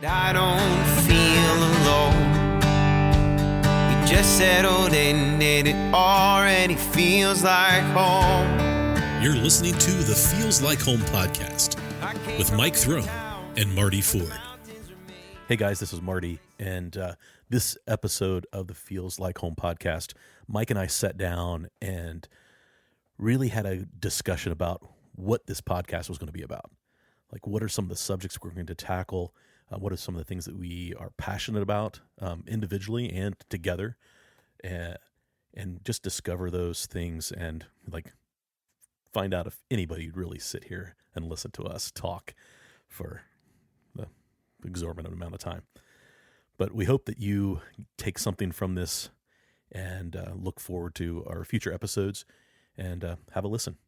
I don't feel alone. We just settled in and it already feels like home. You're listening to the Feels Like Home podcast with Mike Throne and Marty Ford. Hey guys, this is Marty, and this episode of the Feels Like Home podcast, Mike and I sat down and really had a discussion about what this podcast was going to be about. Like, what are some of the subjects we're going to tackle? What are some of the things that we are passionate about individually and together, and just discover those things and like find out if anybody would really sit here and listen to us talk for the exorbitant amount of time. But we hope that you take something from this and look forward to our future episodes and have a listen.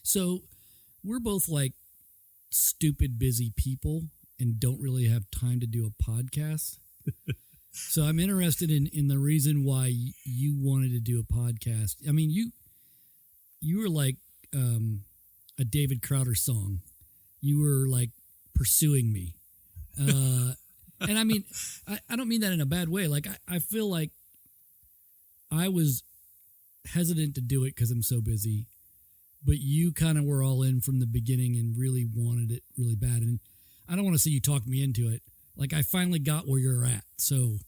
So we're both like stupid busy people and don't really have time to do a podcast. So I'm interested in the reason why you wanted to do a podcast. I mean, you were like a David Crowder song. You were like pursuing me. And I mean, I don't mean that in a bad way. Like, I feel like I was hesitant to do it because I'm so busy. But you kind of were all in from the beginning and really wanted it really bad. And I don't want to say you talked me into it. Like, I finally got where you're at. So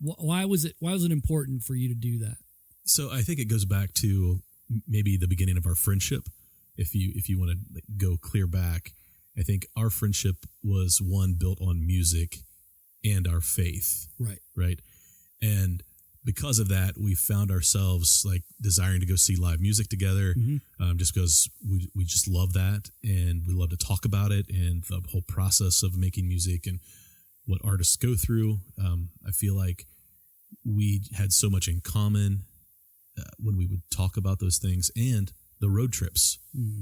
why was it important for you to do that? So I think it goes back to maybe the beginning of our friendship. If you want to go clear back, I think our friendship was one built on music and our faith. Right. And because of that, we found ourselves like desiring to go see live music together, just because we just love that and we love to talk about it and the whole process of making music and what artists go through. I feel like we had so much in common when we would talk about those things and the road trips.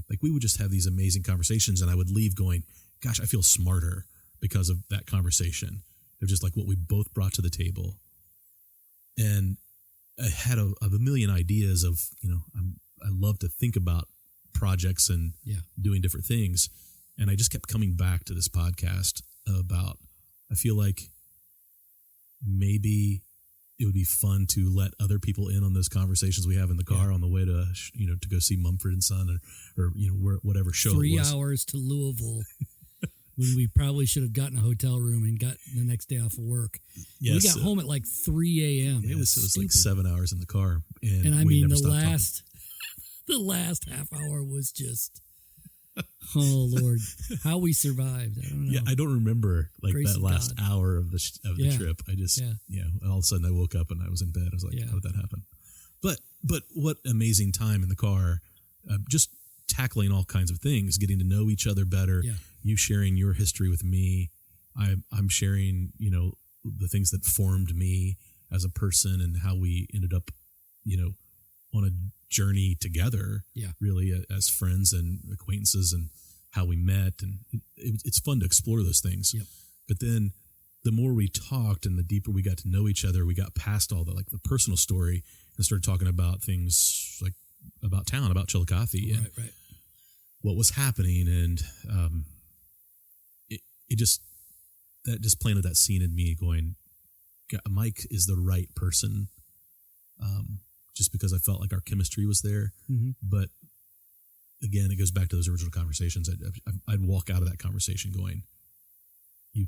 Like, we would just have these amazing conversations and I would leave going, gosh, I feel smarter because of that conversation. They're just like what we both brought to the table. And I had a million ideas of, I love to think about projects and doing different things. And I just kept coming back to this podcast about, I feel like maybe it would be fun to let other people in on those conversations we have in the car on the way to, to go see Mumford and Son or whatever show 3 it was. 3 hours to Louisville. When we probably should have gotten a hotel room and got the next day off of work. Yes, we got home at like 3 a.m. It was like 7 hours in the car. And I mean, the last half hour was just, oh Lord, how we survived. I don't know. Yeah, I don't remember like Grace that last hour of the trip. I just, all of a sudden I woke up and I was in bed. I was like, how did that happen? But what amazing time in the car, just tackling all kinds of things, getting to know each other better. Yeah. You sharing your history with me. I'm sharing, the things that formed me as a person and how we ended up, on a journey together, really as friends and acquaintances and how we met. And it's fun to explore those things. Yep. But then the more we talked and the deeper we got to know each other, we got past all the personal story and started talking about things like about town, about Chillicothe and what was happening. And, that just planted that scene in me going, Mike is the right person, just because I felt like our chemistry was there. Mm-hmm. But again, it goes back to those original conversations. I'd walk out of that conversation going, you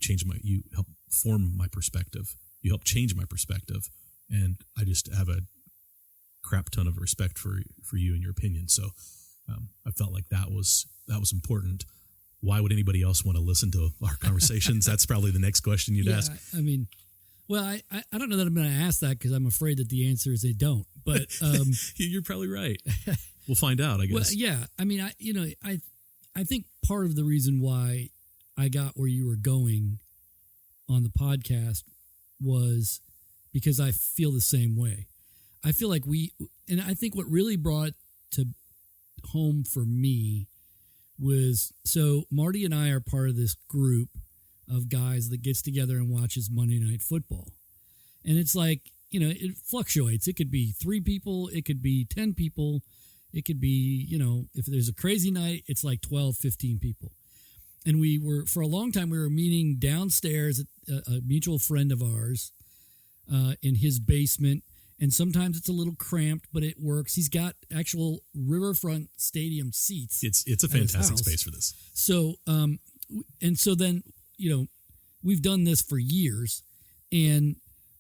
help form my perspective. You help change my perspective. And I just have a crap ton of respect for you and your opinion. So I felt like that was important. Why would anybody else want to listen to our conversations? That's probably the next question you'd ask. I mean, well, I don't know that I'm going to ask that because I'm afraid that the answer is they don't. But you're probably right. We'll find out, I guess. Well, yeah. I mean, I think part of the reason why I got where you were going on the podcast was because I feel the same way. I feel like and I think what really brought to home for me was, so Marty and I are part of this group of guys that gets together and watches Monday Night Football. And it's like, it fluctuates. It could be 3 people. It could be 10 people. It could be, if there's a crazy night, it's like 12, 15 people. and we were, for a long time, we were meeting downstairs at a mutual friend of ours in his basement. And sometimes it's a little cramped, but it works. He's got actual riverfront stadium seats. It's a fantastic space for this. So, and so then, we've done this for years, and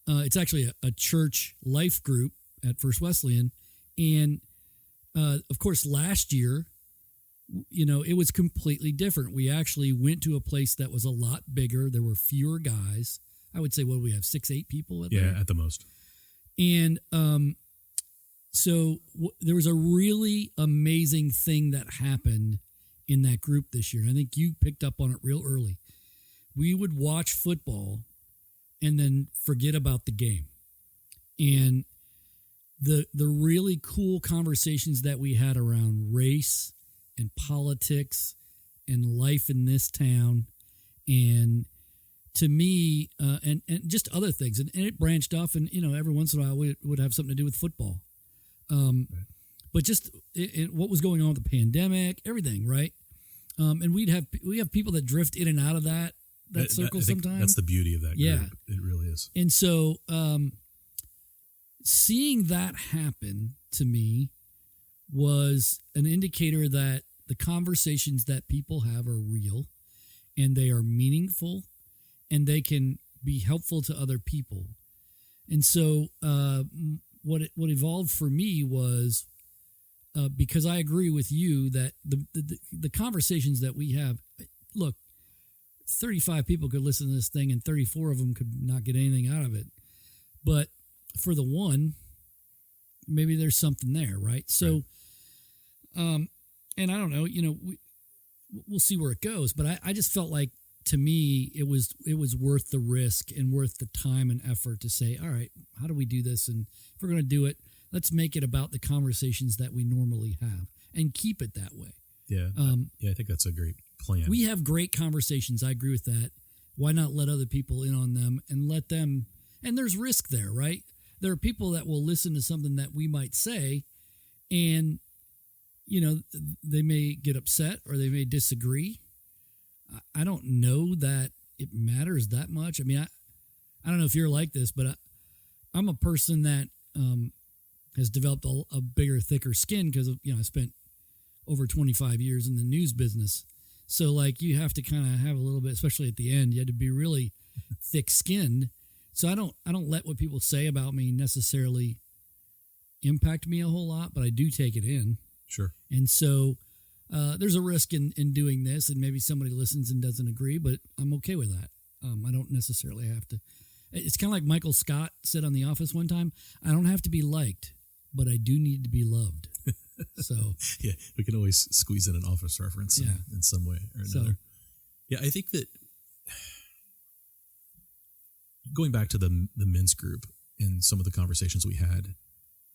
it's actually a church life group at First Wesleyan. And of course, last year, it was completely different. We actually went to a place that was a lot bigger. There were fewer guys. I would say, what do we have, 6-8 people? At the most. And so there was a really amazing thing that happened in that group this year. And I think you picked up on it real early. We would watch football and then forget about the game. And the really cool conversations that we had around race and politics and life in this town, and to me, and just other things, and it branched off, and every once in a while it would have something to do with football, right. But just what was going on with the pandemic, everything, right? And we have people that drift in and out of that circle sometimes. That's the beauty of that group. It really is. And so, seeing that happen to me was an indicator that the conversations that people have are real, and they are meaningful, and they can be helpful to other people. And so what evolved for me was, because I agree with you that the conversations that we have, look, 35 people could listen to this thing and 34 of them could not get anything out of it. But for the one, maybe there's something there, right? So, and I don't know, we'll see where it goes. But I just felt like, to me, it was worth the risk and worth the time and effort to say, all right, how do we do this? And if we're going to do it, let's make it about the conversations that we normally have and keep it that way. Yeah. I think that's a great plan. We have great conversations. I agree with that. Why not let other people in on them and let them, and there's risk there, right? There are people that will listen to something that we might say, and, they may get upset or they may disagree. I don't know that it matters that much. I mean, I don't know if you're like this, but I'm a person that has developed a bigger, thicker skin because of, I spent over 25 years in the news business. So like you have to kind of have a little bit, especially at the end, you had to be really thick skinned. So I don't let what people say about me necessarily impact me a whole lot, but I do take it in. Sure. And so there's a risk in doing this, and maybe somebody listens and doesn't agree, but I'm okay with that. I don't necessarily have to. It's kind of like Michael Scott said on The Office one time, I don't have to be liked, but I do need to be loved. So yeah, we can always squeeze in an Office reference in some way or another. Yeah, I think that going back to the men's group and some of the conversations we had,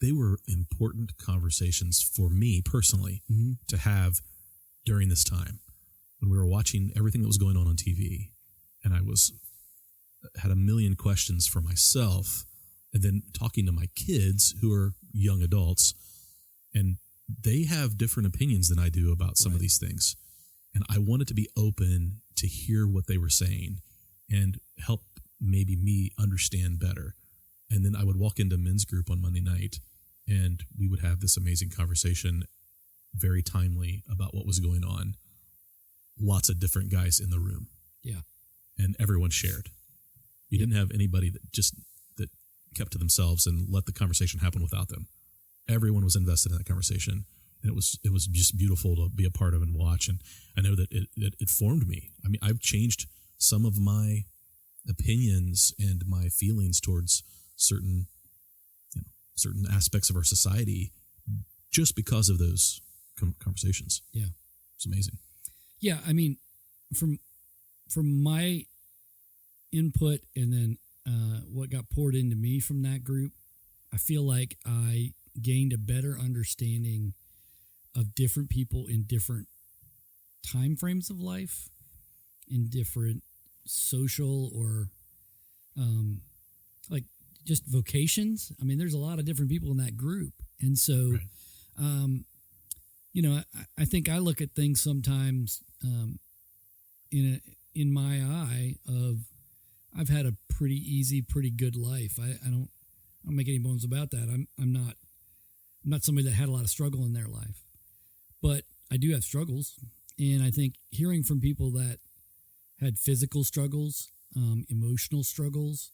they were important conversations for me personally to have during this time when we were watching everything that was going on TV, and I had a million questions for myself, and then talking to my kids who are young adults, and they have different opinions than I do about some of these things, and I wanted to be open to hear what they were saying and help maybe me understand better. And then I would walk into men's group on Monday night, and we would have this amazing conversation, very timely, about what was going on. Lots of different guys in the room. Yeah. And everyone shared. You didn't have anybody that kept to themselves and let the conversation happen without them. Everyone was invested in that conversation, and it was just beautiful to be a part of and watch. And I know that it formed me. I mean, I've changed some of my opinions and my feelings towards certain aspects of our society just because of those conversations. Yeah. It's amazing. Yeah. I mean, from my input and then what got poured into me from that group, I feel like I gained a better understanding of different people in different time frames of life, in different social or like just vocations. I mean, there's a lot of different people in that group. And so, I think I look at things sometimes in my eye of I've had a pretty easy, pretty good life. I don't make any bones about that. I'm not somebody that had a lot of struggle in their life, but I do have struggles. And I think hearing from people that had physical struggles, emotional struggles,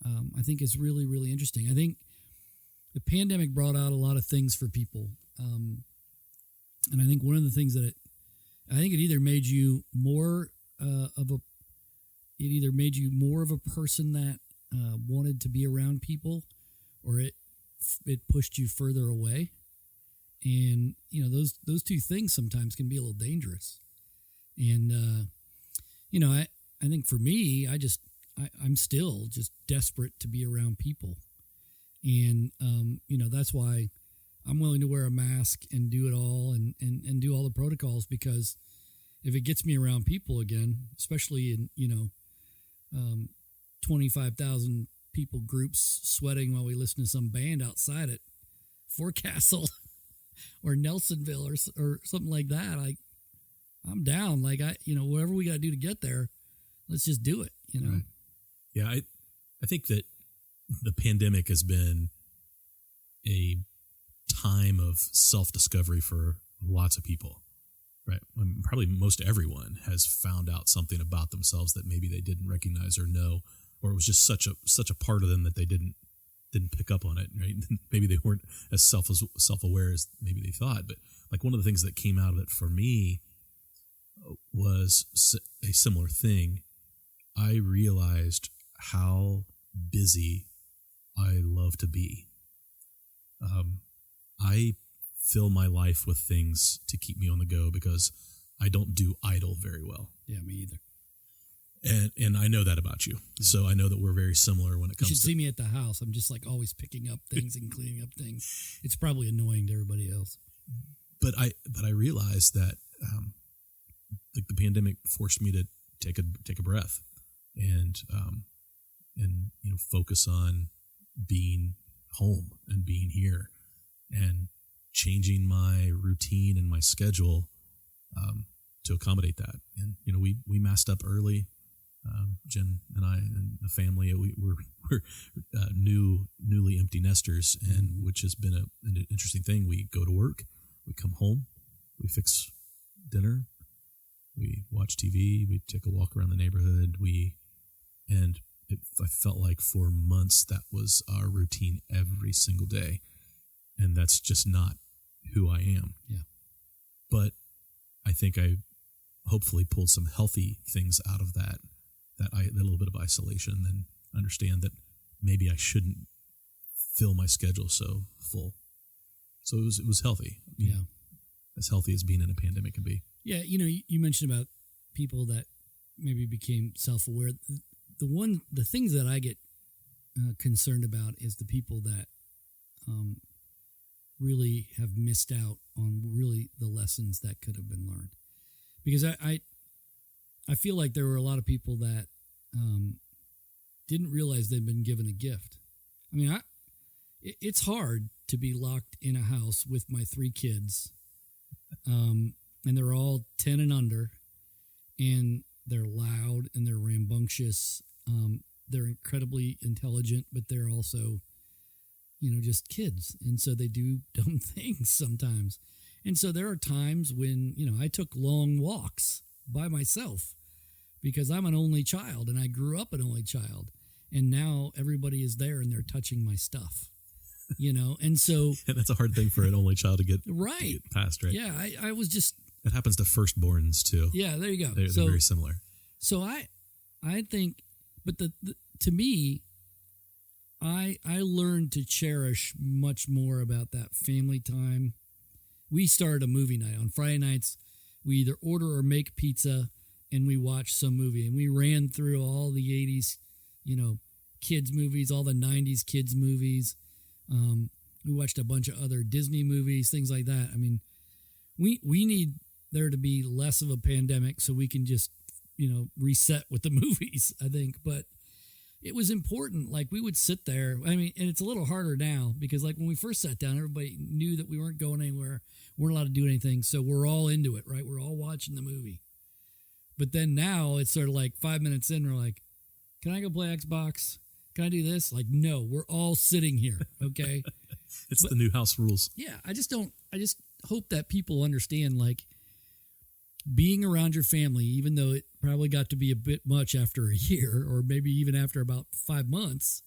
I think is really, really interesting. I think the pandemic brought out a lot of things for people. And I think one of the things that I think it either made you more of a person that wanted to be around people, or it pushed you further away. And those two things sometimes can be a little dangerous. And I think for me, I'm still just desperate to be around people. And that's why I'm willing to wear a mask and do it all and do all the protocols, because if it gets me around people again, especially in 25,000 people groups sweating while we listen to some band outside at Forecastle or Nelsonville or something like that, I'm down. Like whatever we got to do to get there, let's just do it. Right. Yeah, I think that the pandemic has been a time of self-discovery for lots of people, right? Probably most everyone has found out something about themselves that maybe they didn't recognize or know, or it was just such a part of them that they didn't pick up on it, right? Maybe they weren't as self-aware as maybe they thought. But like one of the things that came out of it for me was a similar thing. I realized how busy I love to be. I fill my life with things to keep me on the go because I don't do idle very well. Yeah, me either. And I know that about you. Yeah. So I know that we're very similar when it comes to... You should see me at the house. I'm just like always picking up things and cleaning up things. It's probably annoying to everybody else. But I realized that like the pandemic forced me to take a breath and focus on being home and being here and changing my routine and my schedule to accommodate that. And we masked up early. Jen and I and the family, we're newly empty nesters, and which has been an interesting thing. We go to work, we come home, we fix dinner, we watch TV, we take a walk around the neighborhood. I felt like for months that was our routine every single day, and that's just not who I am. Yeah. But I think I hopefully pulled some healthy things out of that little bit of isolation, and understand that maybe I shouldn't fill my schedule so full. So it was healthy. Yeah. As healthy as being in a pandemic can be. Yeah. You mentioned about people that maybe became self-aware. The things that I get concerned about is the people that really have missed out on really the lessons that could have been learned. Because I feel like there were a lot of people that didn't realize they'd been given a gift. I mean, it's hard to be locked in a house with my 3 kids, and they're all 10 and under, and they're loud and they're rambunctious. They're incredibly intelligent, but they're also, just kids. And so they do dumb things sometimes. And so there are times when, I took long walks by myself because I'm an only child and I grew up an only child. And now everybody is there and they're touching my stuff, and so. And that's a hard thing for an only child to get, right. To get past, right? Yeah, I was just. It happens to firstborns too. Yeah, there you go. They're very similar. So I think, but to me, I learned to cherish much more about that family time. We started a movie night on Friday nights. We either order or make pizza, and we watch some movie. And we ran through all the 80s, kids movies, all the 90s kids movies. We watched a bunch of other Disney movies, things like that. I mean, we need there to be less of a pandemic so we can just, reset with the movies, I think. But it was important. Like, we would sit there. I mean, and it's a little harder now because, like, when we first sat down, everybody knew that we weren't going anywhere, weren't allowed to do anything. So we're all into it, right? We're all watching the movie. But then now it's sort of like 5 minutes in, we're like, can I go play Xbox? Can I do this? Like, no, we're all sitting here. Okay. It's the new house rules. Yeah. I just hope that people understand, like, being around your family, even though it probably got to be a bit much after a year or maybe even after about 5 months,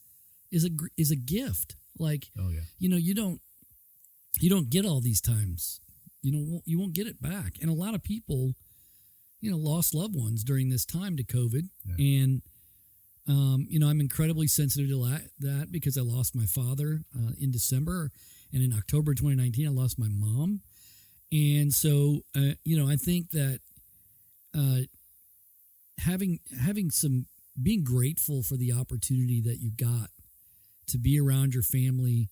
is a gift. Like, oh yeah, you don't get all these times. You won't get it back. And a lot of people, lost loved ones during this time to COVID. Yeah. And, I'm incredibly sensitive to that because I lost my father in December, and in October 2019, I lost my mom. And so, I think that being grateful for the opportunity that you got to be around your family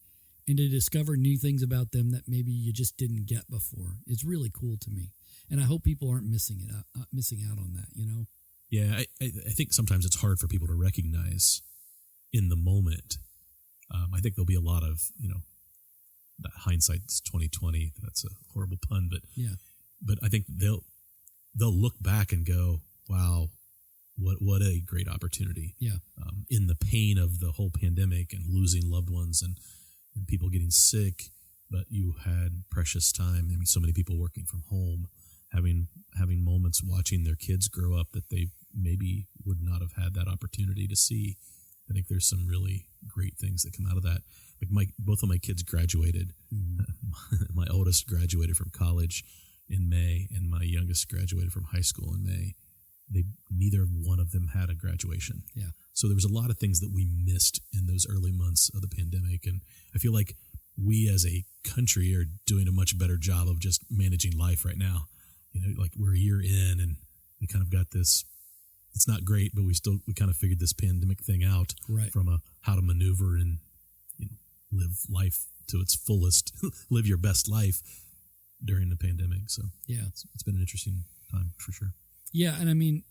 and to discover new things about them that maybe you just didn't get before is really cool to me. And I hope people aren't missing out on that, Yeah, I think sometimes it's hard for people to recognize in the moment. I think there'll be a lot of, that hindsight's 2020. That's a horrible pun, but yeah. But I think they'll look back and go, "Wow, what a great opportunity!" Yeah. In the pain of the whole pandemic and losing loved ones and people getting sick, but you had precious time. I mean, so many people working from home, having moments watching their kids grow up that they maybe would not have had that opportunity to see. I think there's some really great things that come out of that. Like both of my kids graduated. Mm-hmm. My oldest graduated from college in May, and my youngest graduated from high school in May. Neither one of them had a graduation. Yeah. So there was a lot of things that we missed in those early months of the pandemic, and I feel like we as a country are doing a much better job of just managing life right now. Like we're a year in, and we kind of got this. It's not great, but we kind of figured this pandemic thing out, right, from how to maneuver and live life to its fullest, live your best life during the pandemic. So yeah, it's been an interesting time for sure. Yeah, and I mean,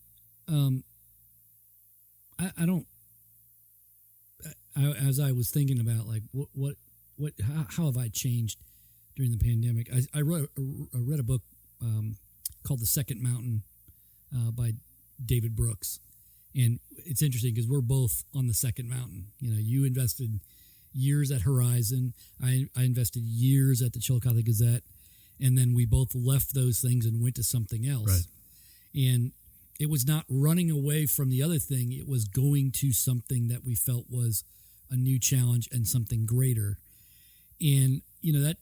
as I was thinking about like how have I changed during the pandemic? I read a book called The Second Mountain by David Brooks, and it's interesting because we're both on the second mountain. You invested years at Horizon, I invested years at the Chillicothe Gazette, and then we both left those things and went to something else. Right. And it was not running away from the other thing; it was going to something that we felt was a new challenge and something greater. And that,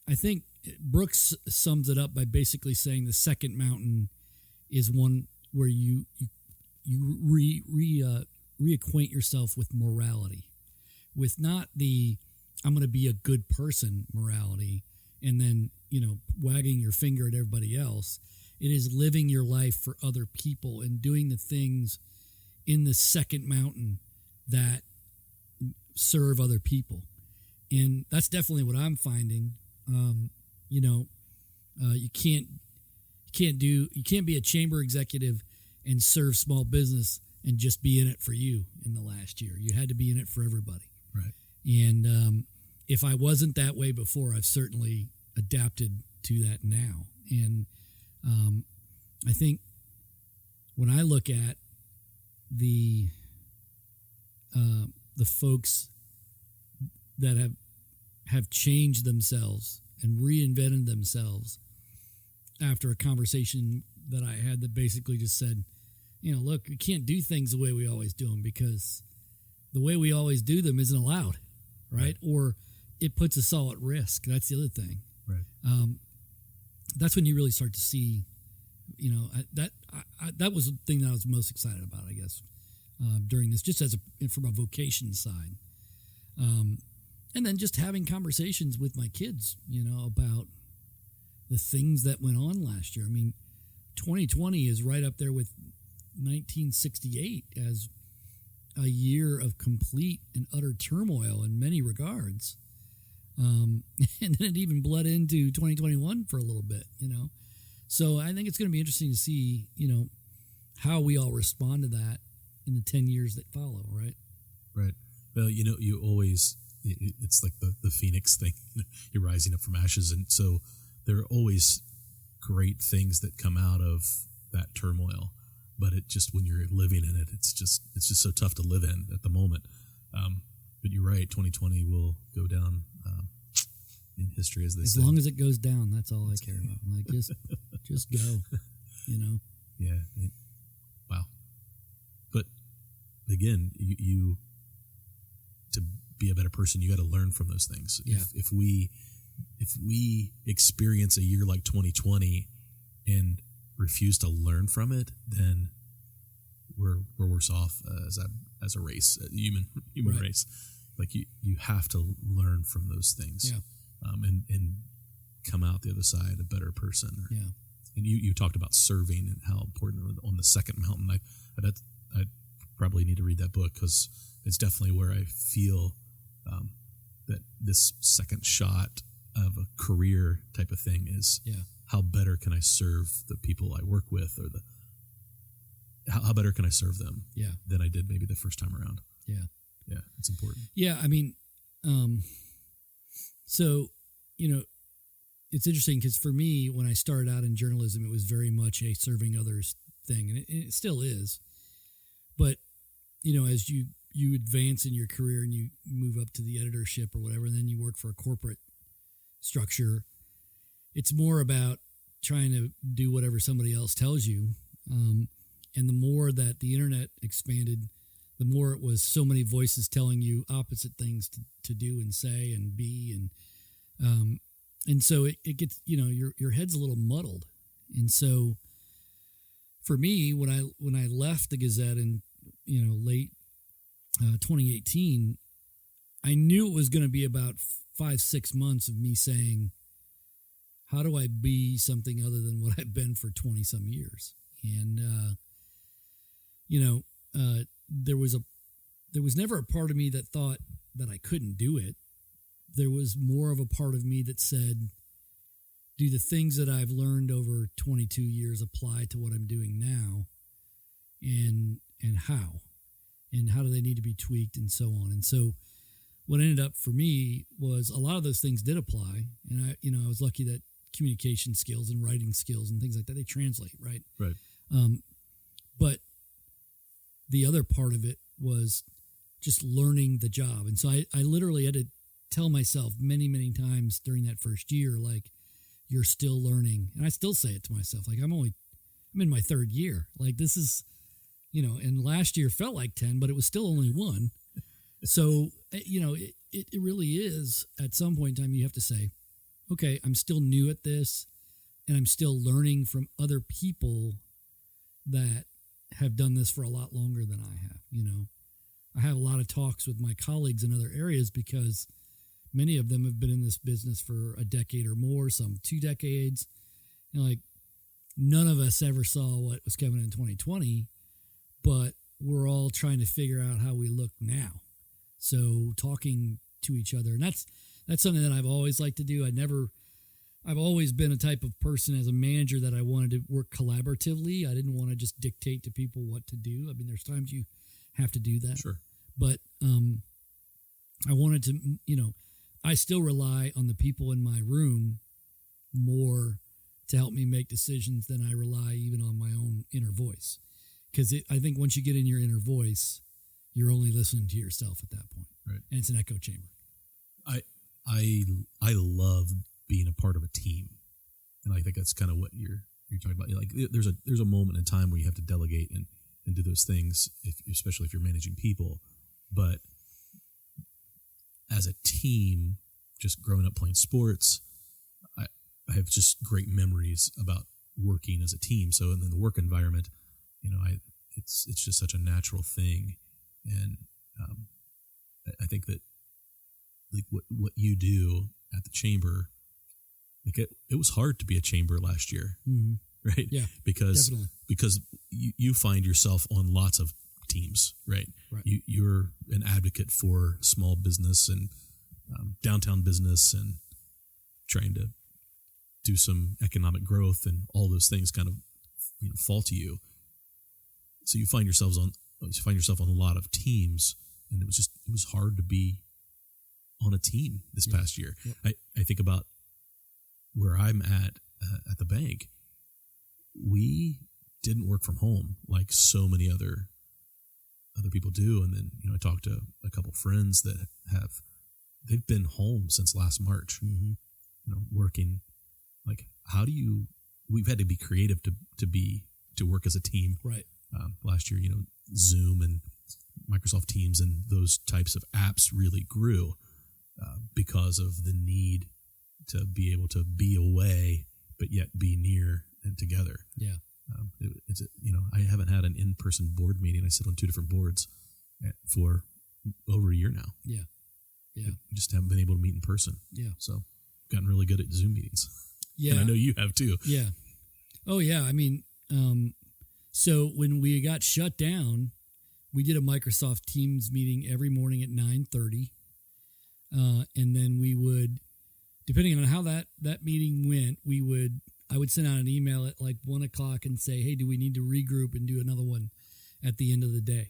I think Brooks sums it up by basically saying the second mountain is one where you reacquaint yourself with morality, with not the I'm going to be a good person morality and then wagging your finger at everybody else. It is living your life for other people and doing the things in the second mountain that serve other people. And that's definitely what I'm finding. You can't be a chamber executive and serve small business and just be in it for you in the last year. You had to be in it for everybody. Right. And if I wasn't that way before, I've certainly adapted to that now. And I think when I look at the folks that have changed themselves and reinvented themselves after a conversation that I had that basically just said, look, we can't do things the way we always do them because the way we always do them isn't allowed, right? Or it puts us all at risk. That's the other thing. Right. That's when you really start to see, that was the thing that I was most excited about, I guess, during this, just from a vocation side. And then just having conversations with my kids, about the things that went on last year. I mean, 2020 is right up there with 1968 as a year of complete and utter turmoil in many regards. And then it even bled into 2021 for a little bit, So I think it's going to be interesting to see, how we all respond to that in the 10 years that follow, right? Right. Well, you always, it's like the Phoenix thing. You're rising up from ashes. And so there are always great things that come out of that turmoil. But it just, when you're living in it, it's just so tough to live in at the moment. But you're right, 2020 will go down in history as they say. As long as it goes down, that's all I care about. Like, just go, you know? Yeah. Wow. But again, you to be a better person, you got to learn from those things. Yeah. If we experience a year like 2020 and refuse to learn from it, then we're worse off as a race, a human right. race. Like you have to learn from those things, yeah. And come out the other side a better person. Yeah. And you talked about serving and how important on the second mountain. I probably need to read that book, because it's definitely where I feel that this second shot of a career type of thing is, how better can I serve the people I work with, or how better can I serve them than I did maybe the first time around. Yeah, it's important. Yeah, I mean, so, you know, it's interesting because for me, when I started out in journalism, it was very much a serving others thing, and it still is. But, you know, as you advance in your career and you move up to the editorship or whatever, and then you work for a corporate structure, it's more about trying to do whatever somebody else tells you. And the more that the internet expanded, the more it was so many voices telling you opposite things to do and say and be. And so it gets, you know, your head's a little muddled. And so for me, when I left the Gazette in, you know, late 2018, I knew it was going to be about 5-6 months of me saying, how do I be something other than what I've been for 20 some years? And, you know, there was never a part of me that thought that I couldn't do it. There was more of a part of me that said, do the things that I've learned over 22 years apply to what I'm doing now? And how do they need to be tweaked, and so on? And so what ended up for me was a lot of those things did apply. And I was lucky that communication skills and writing skills and things like that, they translate, right? Right. But the other part of it was just learning the job. And so I literally had to tell myself many, many times during that first year, like, you're still learning. And I still say it to myself, like, I'm in my third year. Like, this is, you know, and last year felt like 10, but it was still only 1. So, you know, it really is, at some point in time, you have to say, okay, I'm still new at this, and I'm still learning from other people that have done this for a lot longer than I have. You know, I have a lot of talks with my colleagues in other areas because many of them have been in this business for a decade or more, some 2 decades. And like, none of us ever saw what was coming in 2020, but we're all trying to figure out how we look now. So talking to each other, and that's something that I've always liked to do. I've always been a type of person as a manager that I wanted to work collaboratively. I didn't want to just dictate to people what to do. I mean, there's times you have to do that. Sure. But I wanted to, you know, I still rely on the people in my room more to help me make decisions than I rely even on my own inner voice. Because I think once you get in your inner voice, you're only listening to yourself at that point. Right. And it's an echo chamber. I love being a part of a team, and I think that's kind of what you're talking about. Like, there's a moment in time where you have to delegate and do those things, especially if you're managing people. But as a team, just growing up playing sports, I have just great memories about working as a team. So in the work environment, you know, it's just such a natural thing, and I think that, like, what you do at the chamber, like, it was hard to be a chamber last year, right? Yeah, because definitely. you find yourself on lots of teams, right? You're an advocate for small business and downtown business, and trying to do some economic growth, and all those things kind of, you know, fall to you. So you find yourself on a lot of teams, and it was hard to be on a team this past year. Yep. I think about where I'm at the bank. We didn't work from home like so many other people do. And then, I talked to a couple friends that they've been home since last March, working. Like, we've had to be creative to work as a team. Right. Last year, Zoom and Microsoft Teams and those types of apps really grew because of the need to be able to be away, but yet be near and together. Yeah. I haven't had an in-person board meeting. I sit on 2 different boards for over a year now. Yeah. Yeah. We just haven't been able to meet in person. Yeah. So gotten really good at Zoom meetings. Yeah. And I know you have too. Yeah. Oh yeah. I mean, so when we got shut down, we did a Microsoft Teams meeting every morning at 9:30. And then we would, depending on how that meeting went, I would send out an email at like 1:00 and say, hey, do we need to regroup and do another one at the end of the day?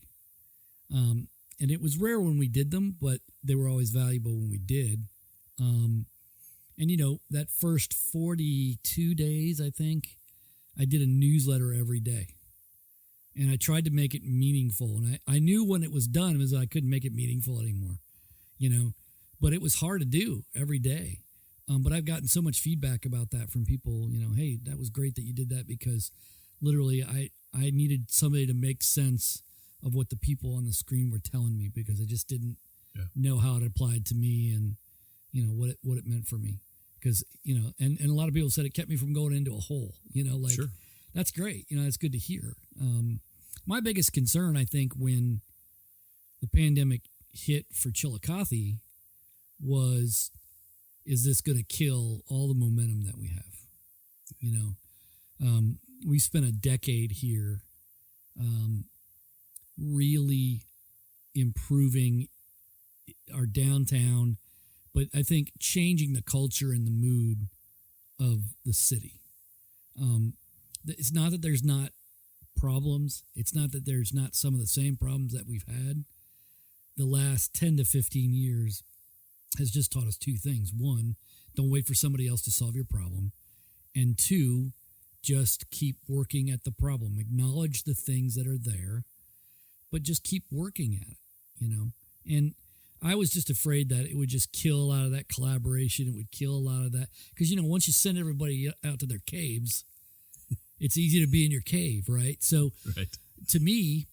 And it was rare when we did them, but they were always valuable when we did. And that first 42 days, I think, I did a newsletter every day. And I tried to make it meaningful. And I knew when it was done, it was I couldn't make it meaningful anymore, But it was hard to do every day. But I've gotten so much feedback about that from people, hey, that was great that you did that, because literally I needed somebody to make sense of what the people on the screen were telling me, because I just didn't know how it applied to me and, what it meant for me. Because, and a lot of people said it kept me from going into a hole, Sure. That's great. That's good to hear. My biggest concern, I think, when the pandemic hit for Chillicothe was, is this going to kill all the momentum that we have? We spent a decade here really improving our downtown, but I think changing the culture and the mood of the city. It's not that there's not problems. It's not that there's not some of the same problems that we've had. The last 10 to 15 years has just taught us 2 things. 1, don't wait for somebody else to solve your problem. And 2, just keep working at the problem. Acknowledge the things that are there, but just keep working at it, And I was just afraid that it would just kill a lot of that collaboration. It would kill a lot of that. Because, once you send everybody out to their caves, it's easy to be in your cave, right? So Right. To me,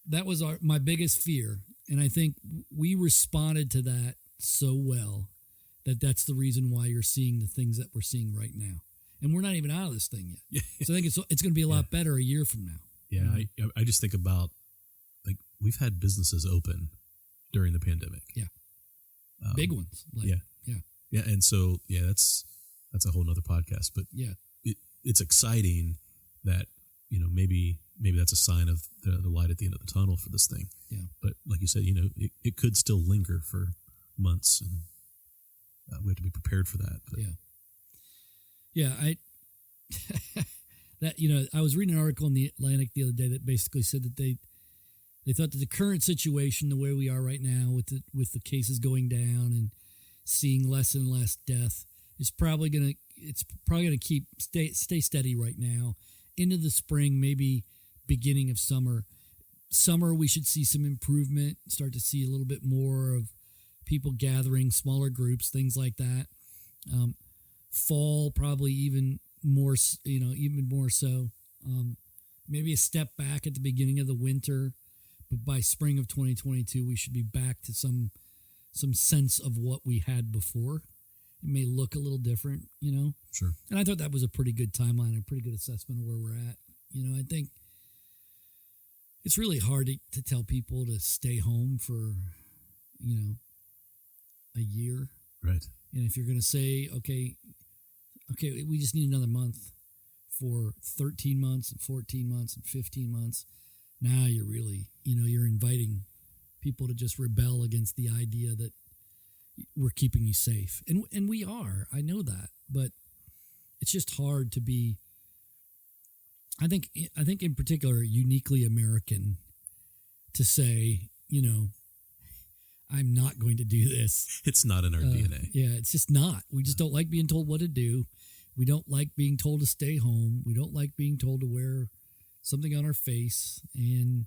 that was my biggest fear. And I think we responded to that so well that that's the reason why you're seeing the things that we're seeing right now. And we're not even out of this thing yet. So I think it's going to be a lot better a year from now. Yeah. I just think about, like, we've had businesses open during the pandemic. Yeah. Big ones. Yeah. And so, that's a whole nother podcast, but it's exciting that, maybe that's a sign of the light at the end of the tunnel for this thing. Yeah. But like you said, it could still linger for months, and we have to be prepared for that. But. I was reading an article in the Atlantic the other day that basically said that they thought that the current situation, the way we are right now with the cases going down and seeing less and less death, is probably going to stay steady right now into the spring, maybe beginning of summer. Summer, we should see some improvement, start to see a little bit more of people gathering, smaller groups, things like that. Fall, probably even more so. Maybe a step back at the beginning of the winter, but by spring of 2022, we should be back to some sense of what we had before. It may look a little different, Sure. And I thought that was a pretty good timeline, a pretty good assessment of where we're at. I think it's really hard to tell people to stay home for, a year. Right. And if you're going to say, okay, we just need another month for 13 months and 14 months and 15 months, now you're really, you're inviting people to just rebel against the idea that we're keeping you safe. And we are. I know that. But it's just hard to be, I think in particular, uniquely American to say, I'm not going to do this. It's not in our DNA. Yeah, it's just not. We just don't like being told what to do. We don't like being told to stay home. We don't like being told to wear something on our face. And,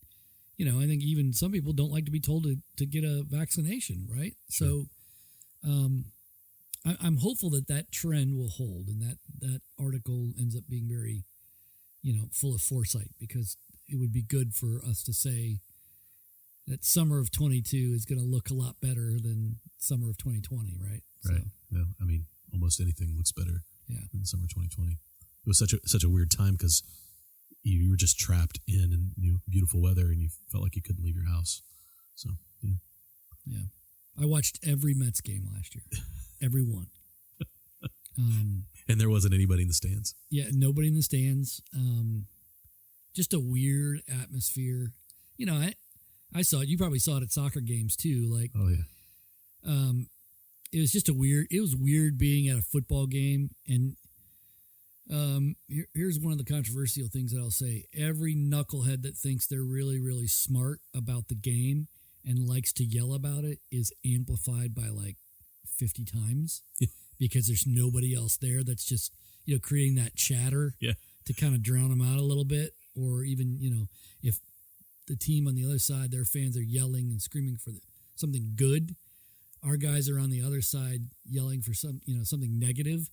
I think even some people don't like to be told to get a vaccination, right? Sure. So I'm hopeful that trend will hold, and that article ends up being very, full of foresight, because it would be good for us to say that summer of 22 is going to look a lot better than summer of 2020, right? Right. So, Yeah. I mean, almost anything looks better yeah. than summer 2020. It was such a weird time because you were just trapped in beautiful weather, and you felt like you couldn't leave your house. So, yeah. Yeah. I watched every Mets game last year. Every one. And there wasn't anybody in the stands. Yeah, nobody in the stands. Just a weird atmosphere. I saw it. You probably saw it at soccer games too. Like, Oh yeah. It was just it was weird being at a football game. And here's one of the controversial things that I'll say. Every knucklehead that thinks they're really, really smart about the game and likes to yell about it is amplified by like 50 times because there's nobody else there that's just, creating that chatter to kind of drown them out a little bit. Or even, if the team on the other side, their fans are yelling and screaming for something good, our guys are on the other side yelling for something negative,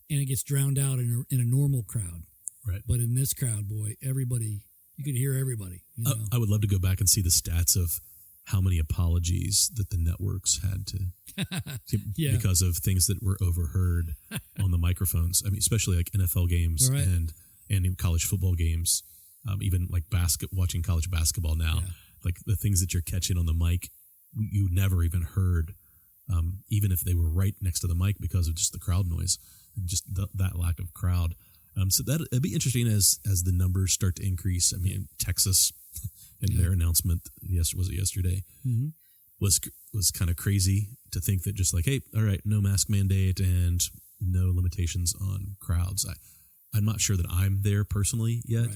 and it gets drowned out in a normal crowd. Right. But in this crowd, boy, everybody, you could hear everybody. I would love to go back and see the stats of how many apologies that the networks had to because of things that were overheard on the microphones. I mean, especially like NFL games and in college football games, even like watching college basketball now, like the things that you're catching on the mic, you never even heard, even if they were right next to the mic because of just the crowd noise and just that lack of crowd. So it'd be interesting as the numbers start to increase. I mean, Texas and their announcement, was it yesterday, was kind of crazy to think that just like, hey, all right, no mask mandate and no limitations on crowds. I'm not sure that I'm there personally yet,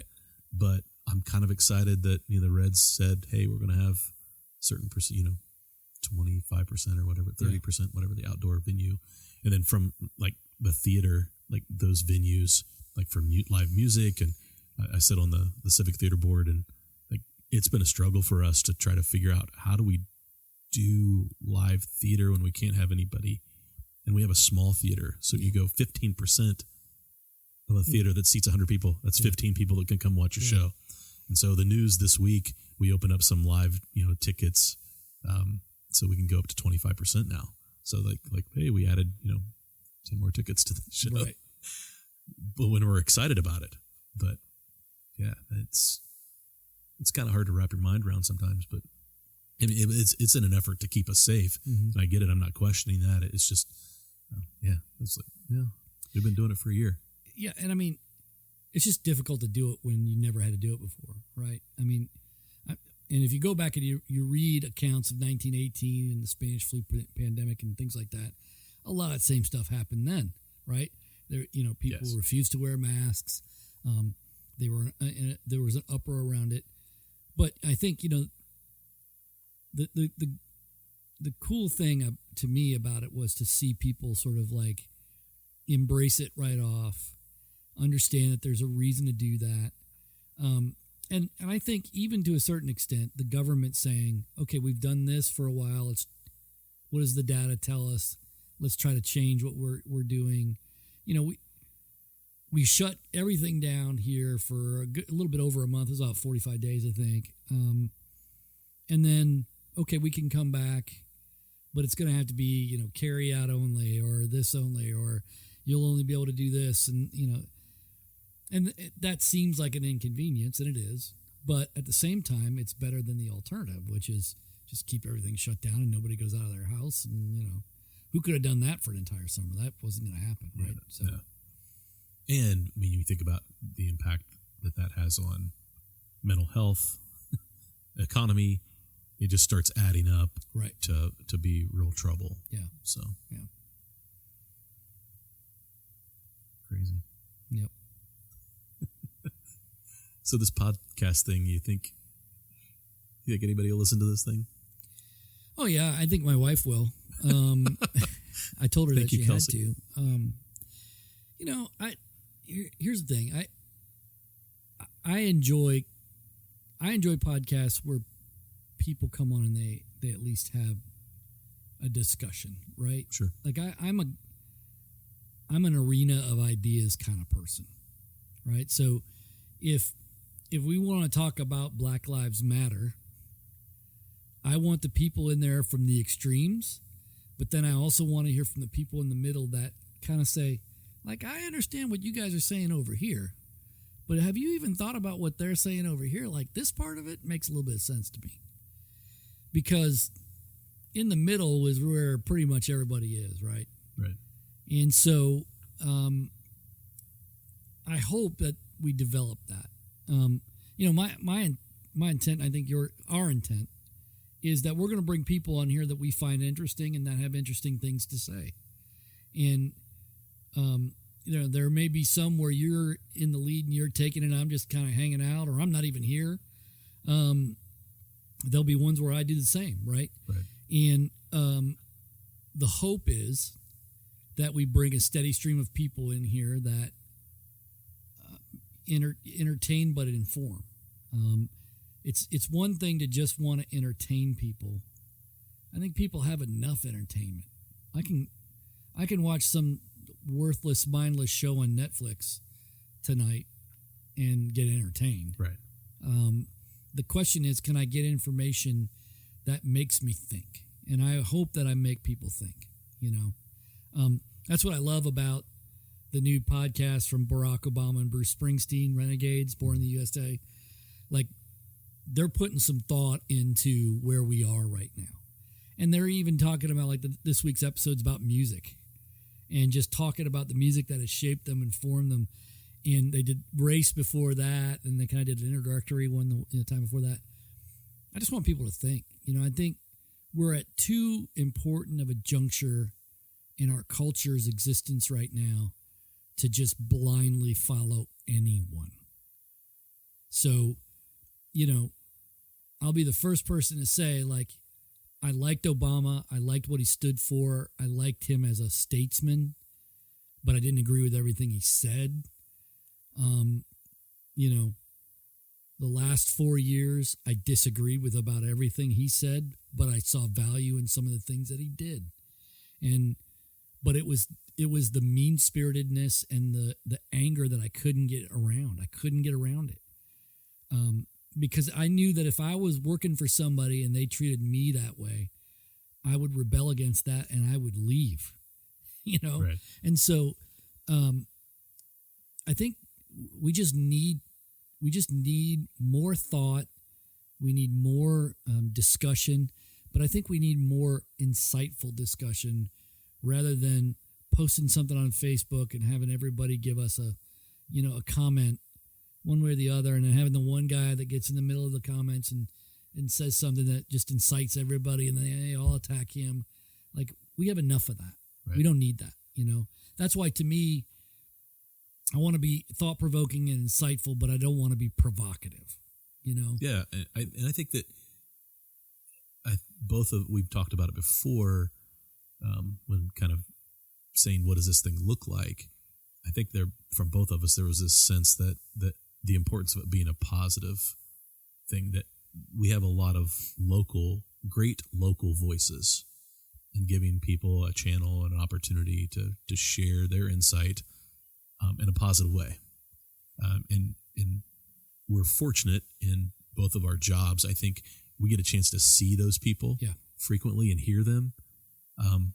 but I'm kind of excited that the Reds said, hey, we're going to have certain percent, 25% or whatever, 30%, whatever the outdoor venue, and then from like the theater, like those venues, like for live music, and I sit on the Civic Theater board, and like it's been a struggle for us to try to figure out how do we do live theater when we can't have anybody, and we have a small theater, so you go 15% of a theater that seats 100 people. That's 15 people that can come watch your show. And so the news this week, we open up some live, tickets, so we can go up to 25% now. So like, hey, we added, 10 more tickets to the show. Right. But when we're excited about it, but yeah, it's kind of hard to wrap your mind around sometimes. But I mean, it's in an effort to keep us safe. And I get it. I'm not questioning that. It's just, it's like, we've been doing it for a year. Yeah, and I mean, it's just difficult to do it when you never had to do it before, right? I mean, and if you go back and you read accounts of 1918 and the Spanish flu pandemic and things like that, a lot of the same stuff happened then, right? There, people refused to wear masks. There was an uproar around it, but I think the cool thing to me about it was to see people sort of like embrace it right off, understand that there's a reason to do that. And I think even to a certain extent, the government saying, okay, we've done this for a while. What does the data tell us? Let's try to change what we're doing. We shut everything down here for a little bit over a month. It was about 45 days, I think. And then, okay, we can come back, but it's going to have to be, carry out only, or this only, or you'll only be able to do this. And, and that seems like an inconvenience, and it is. But at the same time, it's better than the alternative, which is just keep everything shut down and nobody goes out of their house. And, who could have done that for an entire summer? That wasn't going to happen, right? So. Yeah. And I mean, you think about the impact that has on mental health, economy, it just starts adding up to be real trouble. Yeah. So. Yeah. Crazy. Yep. So this podcast thing, you think anybody will listen to this thing? Oh yeah, I think my wife will. I told her that she Kelsey. had to. Here's the thing. I enjoy podcasts where people come on and they at least have a discussion, right? Sure. Like I'm an arena of ideas kind of person, right? So if we want to talk about Black Lives Matter, I want the people in there from the extremes, but then I also want to hear from the people in the middle that kind of say, like, I understand what you guys are saying over here, but have you even thought about what they're saying over here? Like, this part of it makes a little bit of sense to me. Because in the middle is where pretty much everybody is, right? Right. And so I hope that we develop that. My intent, I think our intent, is that we're going to bring people on here that we find interesting and that have interesting things to say. And there may be some where you're in the lead and you're taking it, and I'm just kind of hanging out, or I'm not even here. There'll be ones where I do the same, right? Right. And the hope is that we bring a steady stream of people in here that entertain but inform. It's one thing to just want to entertain people. I think people have enough entertainment. I can watch some worthless, mindless show on Netflix tonight and get entertained. Right. The question is, can I get information that makes me think? And I hope that I make people think, That's what I love about the new podcast from Barack Obama and Bruce Springsteen, Renegades, Born in the USA. Like, they're putting some thought into where we are right now. And they're even talking about, like, this week's episode's about music. And just talking about the music that has shaped them and formed them. And they did Race before that, and they kind of did an introductory one the time before that. I just want people to think. I think we're at too important of a juncture in our culture's existence right now to just blindly follow anyone. So, I'll be the first person to say, like, I liked Obama. I liked what he stood for. I liked him as a statesman, but I didn't agree with everything he said. The last 4 years, I disagreed with about everything he said, but I saw value in some of the things that he did. But it was the mean-spiritedness and the anger that I couldn't get around. I couldn't get around it. Because I knew that if I was working for somebody and they treated me that way, I would rebel against that and I would leave, Right. And so I think we just need more thought. We need more discussion, but I think we need more insightful discussion rather than posting something on Facebook and having everybody give us a comment one way or the other, and then having the one guy that gets in the middle of the comments and says something that just incites everybody, and then they all attack him. Like, we have enough of that. Right. We don't need that. That's why, to me, I want to be thought-provoking and insightful, but I don't want to be provocative. Yeah, and I think that we've talked about it before, when kind of saying, what does this thing look like? I think from both of us, there was this sense that the importance of it being a positive thing, that we have a lot of great local voices, and giving people a channel and an opportunity to share their insight in a positive way. And we're fortunate in both of our jobs. I think we get a chance to see those people frequently and hear them,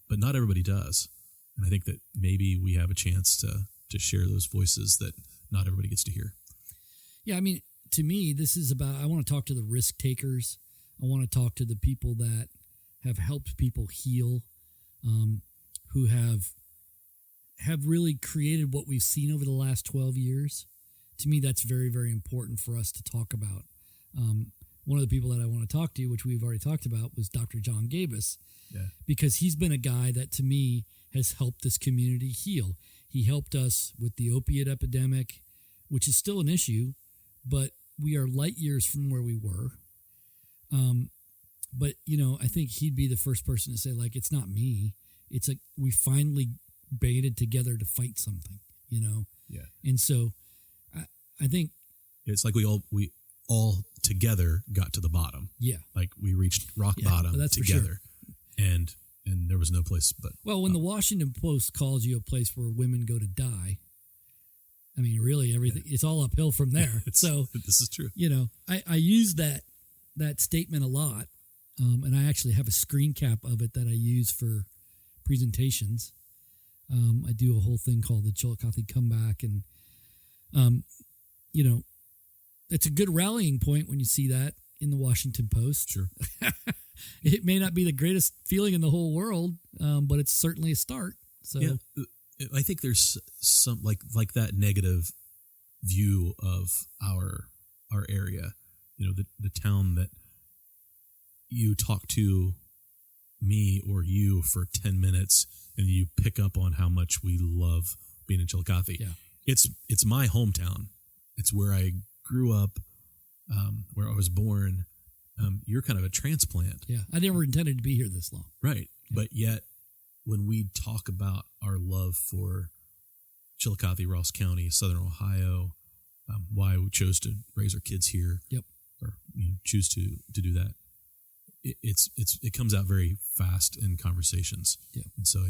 but not everybody does. And I think that maybe we have a chance to share those voices that not everybody gets to hear. Yeah, I mean, to me, this is about, I want to talk to the risk takers. I want to talk to the people that have helped people heal, who have really created what we've seen over the last 12 years. To me, that's very, very important for us to talk about. One of the people that I want to talk to, which we've already talked about, was Dr. John Gabus, because he's been a guy that, to me, has helped this community heal. He helped us with the opiate epidemic, which is still an issue, but we are light years from where we were. But, I think he'd be the first person to say, like, it's not me. It's like we finally banded together to fight something. you know? Yeah. And so I think It's like we all together got to the bottom. Yeah. Like we reached rock bottom that's together. And there was no place but when the Washington Post calls you a place where women go to die, I mean, really everything, it's all uphill from there. So this is true. You know, I use that statement a lot. And I actually have a screen cap of it that I use for presentations. I do a whole thing called the Chillicothe Comeback. And, you know, it's a good rallying point when you see that in the Washington Post. Sure. It may not be the greatest feeling in the whole world, but it's certainly a start. So yeah, I think there's some like that negative view of our area. You know, the town that you talk to me or you for 10 minutes and you pick up on how much we love being in Chillicothe. Yeah. It's my hometown. It's where I grew up, where I was born. You're kind of a transplant. Yeah. I never intended to be here this long. Right. Yeah. But yet when we talk about our love for Chillicothe, Ross County, Southern Ohio, why we chose to raise our kids here. Yep. Or choose to do that. It comes out very fast in conversations. Yeah. And so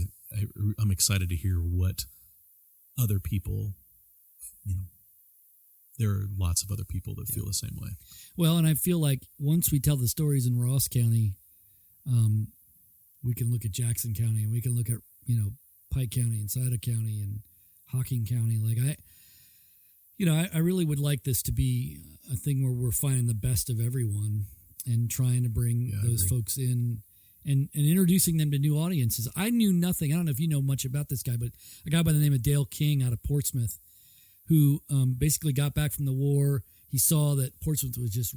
I'm excited to hear what other people, there are lots of other people that feel the same way. Well, and I feel like once we tell the stories in Ross County, we can look at Jackson County and we can look at, Pike County and Sauter County and Hocking County. Like I really would like this to be a thing where we're finding the best of everyone and trying to bring those folks in and introducing them to new audiences. I knew nothing. I don't know if you know much about this guy, but a guy by the name of Dale King out of Portsmouth who basically got back from the war. He saw that Portsmouth was just,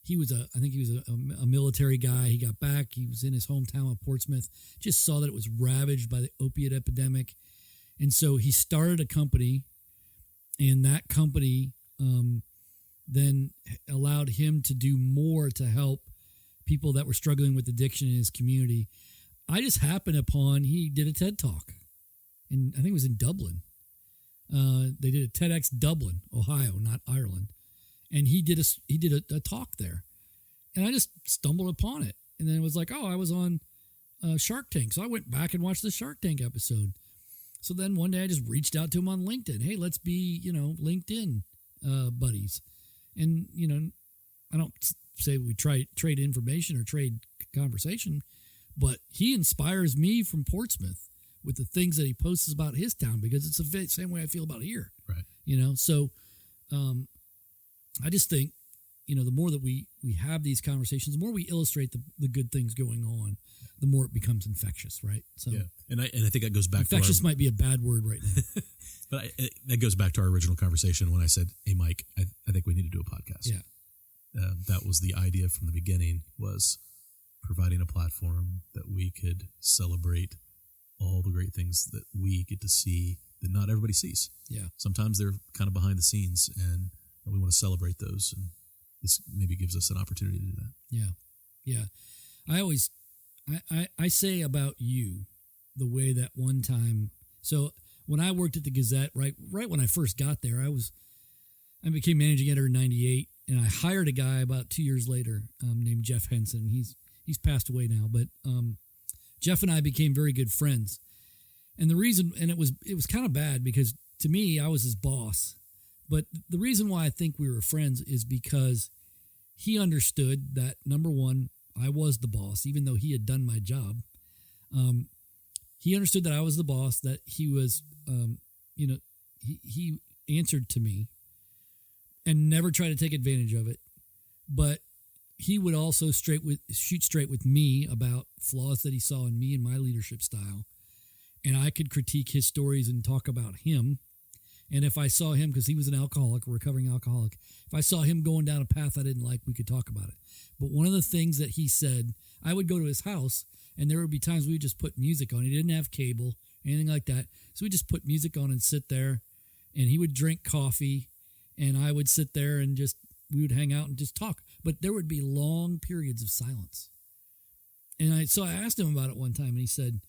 he was a military guy. He got back. He was in his hometown of Portsmouth, just saw that it was ravaged by the opiate epidemic. And so he started a company, and that company then allowed him to do more to help people that were struggling with addiction in his community. I just happened upon, he did a TED Talk, and I think it was in Dublin. They did a TEDx Dublin, Ohio, not Ireland. And he did a talk there. And I just stumbled upon it. And then it was like, I was on Shark Tank. So I went back and watched the Shark Tank episode. So then one day I just reached out to him on LinkedIn. Hey, let's be, LinkedIn buddies. And, I don't say we trade information or trade conversation, but he inspires me from Portsmouth with the things that he posts about his town, because it's the same way I feel about here. Right. So I just think, the more that we have these conversations, the more we illustrate the good things going on, the more it becomes infectious, right? So yeah. And I think that goes back infectious might be a bad word right now. But that goes back to our original conversation when I said, hey, Mike, I think we need to do a podcast. Yeah. That was the idea from the beginning, was providing a platform that we could celebrate all the great things that we get to see that not everybody sees. Yeah. Sometimes they're kind of behind the scenes, and we want to celebrate those. And this maybe gives us an opportunity to do that. Yeah. Yeah. I say about you the way that one time, so when I worked at the Gazette, right when I first got there, I became managing editor in 98, and I hired a guy about 2 years later named Jeff Henson. He's passed away now, but Jeff and I became very good friends. And the reason, and it was kind of bad because to me, I was his boss. But the reason why I think we were friends is because he understood that, number one, I was the boss, even though he had done my job. He understood that I was the boss, that he was, he answered to me and never tried to take advantage of it. But he would also shoot straight with me about flaws that he saw in me and my leadership style. And I could critique his stories and talk about him. And if I saw him, because he was an alcoholic, a recovering alcoholic, if I saw him going down a path I didn't like, we could talk about it. But one of the things that he said, I would go to his house, and there would be times we would just put music on. He didn't have cable, anything like that. So we just put music on and sit there, and he would drink coffee, and I would sit there and we would hang out and just talk. But there would be long periods of silence. And so I asked him about it one time, and he said,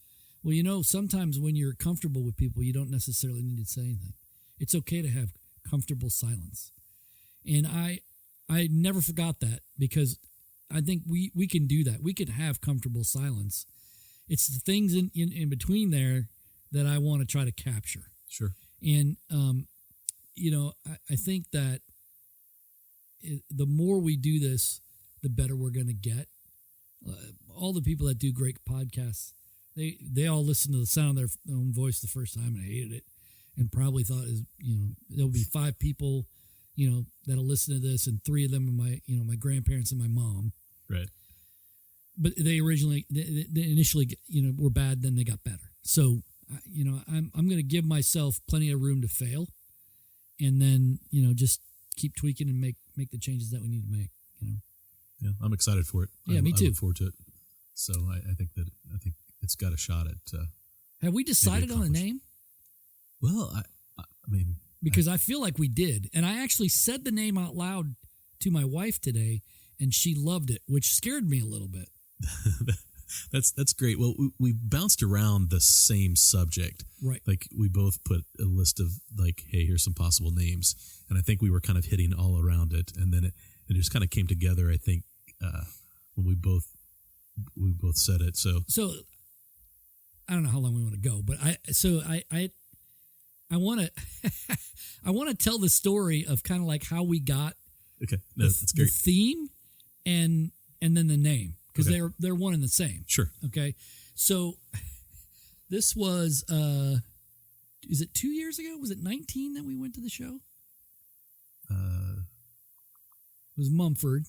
Well, sometimes when you're comfortable with people, you don't necessarily need to say anything. It's okay to have comfortable silence. And I never forgot that, because I think we can do that. We can have comfortable silence. It's the things in between there that I want to try to capture. Sure. And, I think that the more we do this, the better we're going to get. All the people that do great podcasts, they all listen to the sound of their own voice the first time and hated it, and probably thought, there'll be 5 people, that'll listen to this, and 3 of them are my grandparents and my mom. Right. But they initially, were bad, then they got better. So, I'm going to give myself plenty of room to fail, and then, just keep tweaking and make the changes that we need to make, Yeah, I'm excited for it. Yeah, me too. I look forward to it. So I think it's got a shot at. Have we decided on a name? Well, I mean, because I feel like we did, and I actually said the name out loud to my wife today, and she loved it, which scared me a little bit. That's great. Well, we bounced around the same subject, right? Like we both put a list of like, hey, here's some possible names, and I think we were kind of hitting all around it, and then it just kind of came together. I think when we both said it. So I don't know how long we want to go, but I want to I want to tell the story of kind of like how we got that's great. The theme and then the name, because they're one and the same. Sure. Okay. So this was is it 2 years ago? Was it 19 that we went to the show? It was Mumford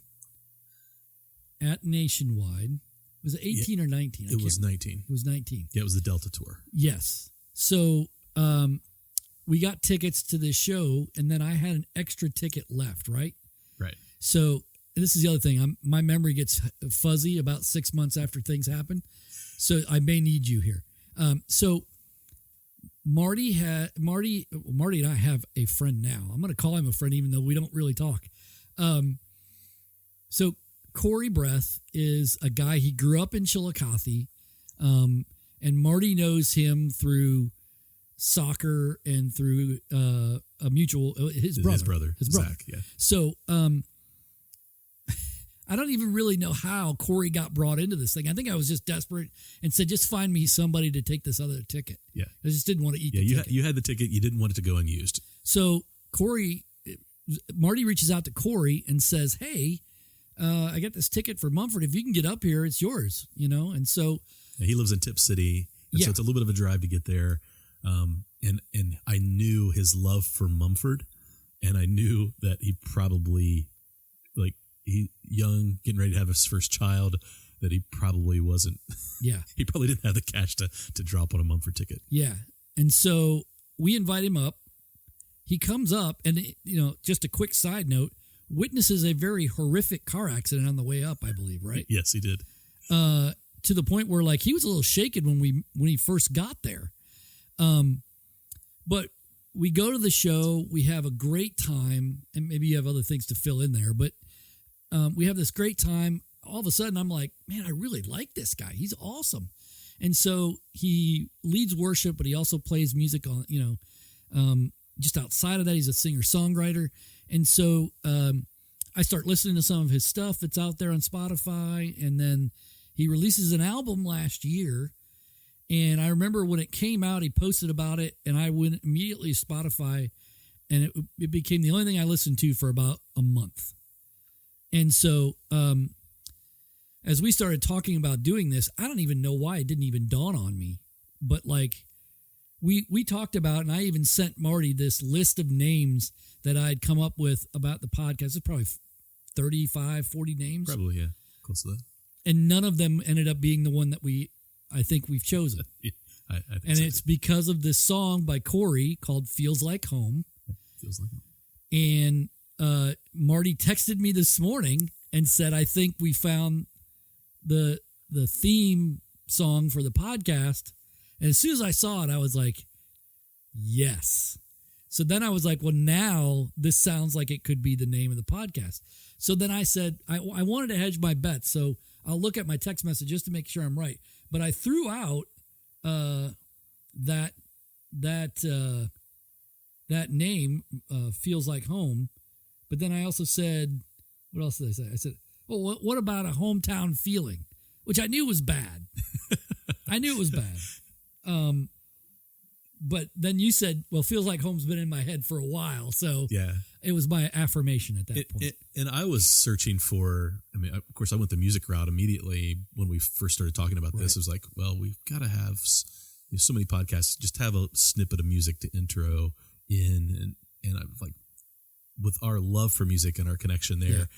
at Nationwide. Was it 18 or 19? It was 19. It was 19. Yeah, it was the Delta Tour. Yes. So we got tickets to this show, and then I had an extra ticket left, right? Right. So this is the other thing. My memory gets fuzzy about 6 months after things happen, so I may need you here. So Marty and I have a friend now. I'm going to call him a friend, even though we don't really talk. So Corey Breath is a guy, he grew up in Chillicothe, and Marty knows him through soccer and through a mutual, his brother, Zach, yeah. So I don't even really know how Corey got brought into this thing. I think I was just desperate and said, just find me somebody to take this other ticket. Yeah. I just didn't want to eat the ticket. You had the ticket. You didn't want it to go unused. So Marty reaches out to Corey and says, hey, I got this ticket for Mumford. If you can get up here, it's yours, And so he lives in Tip City, and so it's a little bit of a drive to get there. And I knew his love for Mumford, and I knew that he probably young, getting ready to have his first child, that he probably wasn't. Yeah, he probably didn't have the cash to drop on a Mumford ticket. Yeah, and so we invite him up. He comes up, and just a quick side note, witnesses a very horrific car accident on the way up, I believe, right? Yes, he did. To the point where he was a little shaken when he first got there. But we go to the show, we have a great time, and maybe you have other things to fill in there, but we have this great time. All of a sudden, I'm like, man, I really like this guy. He's awesome. And so he leads worship, but he also plays music on, just outside of that, he's a singer-songwriter. And so I start listening to some of his stuff that's out there on Spotify, and then he releases an album last year. And I remember when it came out, he posted about it, and I went immediately to Spotify, and it became the only thing I listened to for about a month. And so as we started talking about doing this, I don't even know why it didn't even dawn on me. But we talked about, and I even sent Marty this list of names that I'd come up with about the podcast. It's probably 35, 40 names. Probably, yeah. Close to that. And none of them ended up being the one that I think we've chosen. Yeah, I think and so. it's because of this song by Corey called Feels Like Home. Feels like home. And Marty texted me this morning and said, I think we found the theme song for the podcast. And as soon as I saw it, I was like, yes. So then I was like, well, now this sounds like it could be the name of the podcast. So then I said, I wanted to hedge my bet. So I'll look at my text message just to make sure I'm right. But I threw out that name feels like home. But then I also said, what else did I say? I said, well, what about a hometown feeling? Which I knew was bad. I knew it was bad. But then you said, well, feels like home's been in my head for a while. So Yeah. it was my affirmation at that point. And I was searching for, I mean, of course, I went the music route immediately when we first started talking about this. It was like, well, we've got to have so many podcasts, just have a snippet of music to intro in. And I'm like, with our love for music and our connection there,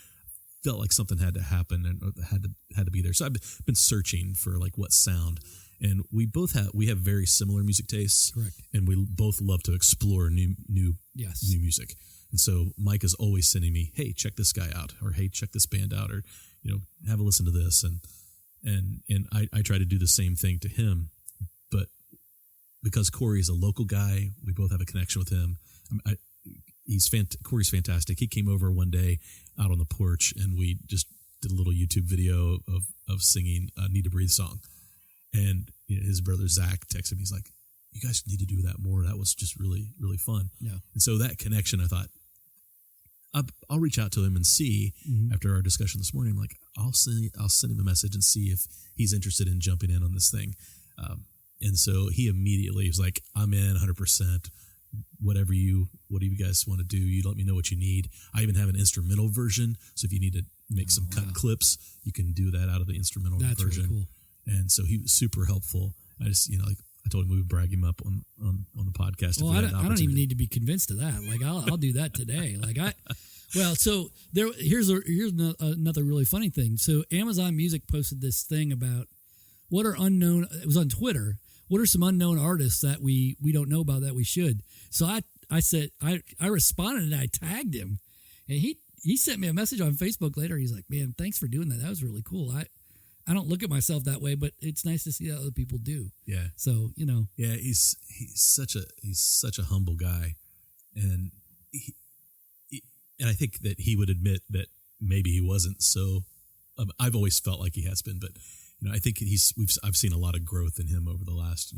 felt like something had to happen and had to be there. So I've been searching for like what sound. And we have very similar music tastes. Correct. And we both love to explore new music. And so Mike is always sending me, hey, check this guy out, or hey, check this band out, or have a listen to this. And I try to do the same thing to him. But because Corey is a local guy, we both have a connection with him. Corey's fantastic. He came over one day out on the porch, and we just did a little YouTube video of singing "Need to Breathe" song. And his brother Zach texted me. He's like, "You guys need to do that more. That was just really, really fun." Yeah. And so that connection, I thought, I'll reach out to him and see. After our discussion this morning, I'm like, I'll send him a message and see if he's interested in jumping in on this thing. And so he immediately was like, "I'm in 100%. Whatever you guys want to do, you let me know what you need." I even have an instrumental version, so if you need to make some cut clips, you can do that out of the instrumental version. That's really cool. And so he was super helpful. I just, like I told him we would brag him up on the podcast. Well, I don't even need to be convinced of that. Like I'll do that today. So here's another really funny thing. So Amazon Music posted this thing about what are unknown. It was on Twitter. What are some unknown artists that we don't know about that we should? So I said I responded and I tagged him, and he sent me a message on Facebook later. He's like, "Man, thanks for doing that. That was really cool. I don't look at myself that way, but it's nice to see that other people do." Yeah. So, Yeah, he's such a humble guy. And and I think that he would admit that maybe he wasn't so, I've always felt like he has been, but I think I've seen a lot of growth in him over the last,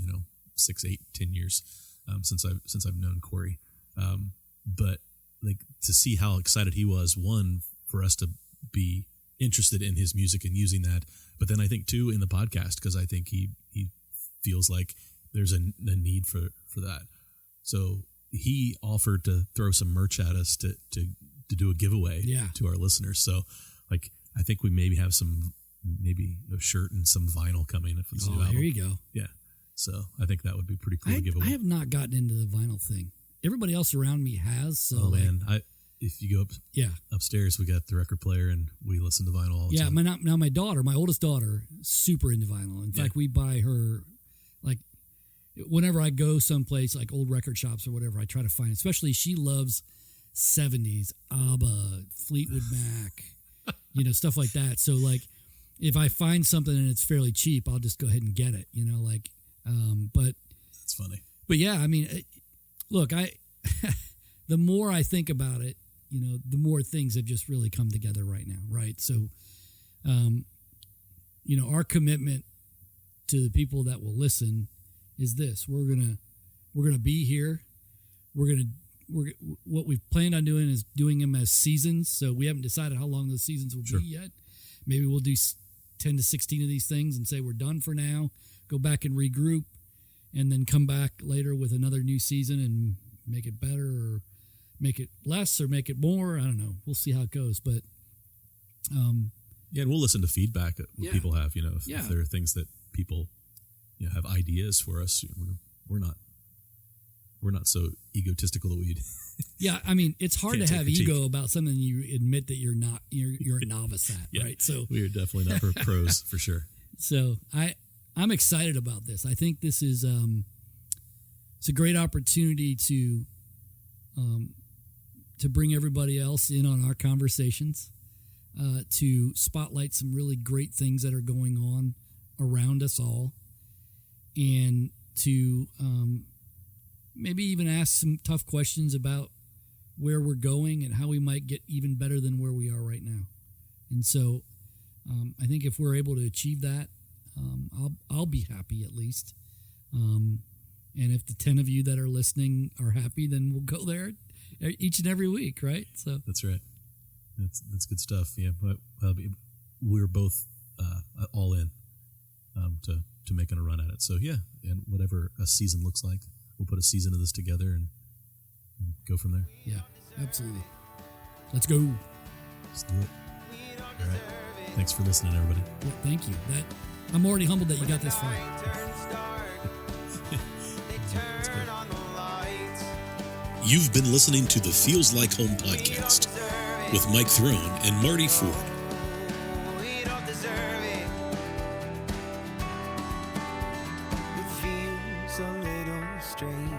6, 8, 10 years, since I've known Corey. But like to see how excited he was, one, for us to be interested in his music and using that. But then I think too in the podcast, because I think he feels like there's a need for that. So he offered to throw some merch at us to do a giveaway to our listeners. So like I think we maybe have maybe a shirt and some vinyl coming for this new album. Here you go. Yeah. So I think that would be pretty cool to give away. I have not gotten into the vinyl thing. Everybody else around me has. So man, if you go upstairs, we got the record player and we listen to vinyl all the time. Now my oldest daughter, super into vinyl. In fact, we buy her, like, whenever I go someplace, like old record shops or whatever, I try to find, especially she loves 70s, ABBA, Fleetwood Mac, stuff like that. So, like, if I find something and it's fairly cheap, I'll just go ahead and get it, but it's funny. But yeah, I mean, look, the more I think about it, the more things have just really come together right now, right? So, our commitment to the people that will listen is this: we're gonna be here. What we've planned on doing is doing them as seasons. So we haven't decided how long those seasons will be yet. Maybe we'll do 10 to 16 of these things and say we're done for now. Go back and regroup, and then come back later with another new season and make it better or make it less or make it more. I don't know. We'll see how it goes. But and we'll listen to feedback that people have. If there are things that people have ideas for us, we're not so egotistical that we'd. Yeah, I mean, it's hard to have ego about something you admit that you're not. You're a novice at, right? So we are definitely not pros for sure. So I'm excited about this. I think this is it's a great opportunity to bring everybody else in on our conversations, to spotlight some really great things that are going on around us all, and to maybe even ask some tough questions about where we're going and how we might get even better than where we are right now. And so I think if we're able to achieve that, I'll be happy at least. And if the 10 of you that are listening are happy, then we'll go there each and every week, right? So that's right. That's good stuff. Yeah, but we're both all in to making a run at it. So yeah, and whatever a season looks like, we'll put a season of this together and go from there. Yeah, absolutely. Let's go. Let's do it. All right. Thanks for listening, everybody. Well, thank you. I'm already humbled that you got this far. You've been listening to the Feels Like Home podcast with Mike Throne and Marty Ford. We don't deserve it. It feels a little strange,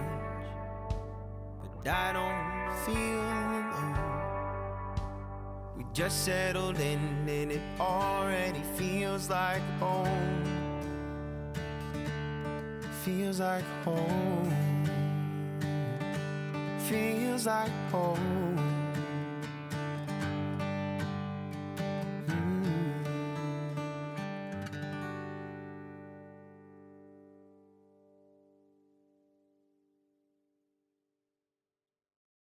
but I don't feel alone. We just settled in and it already feels like home. Feels like home. Feels like home.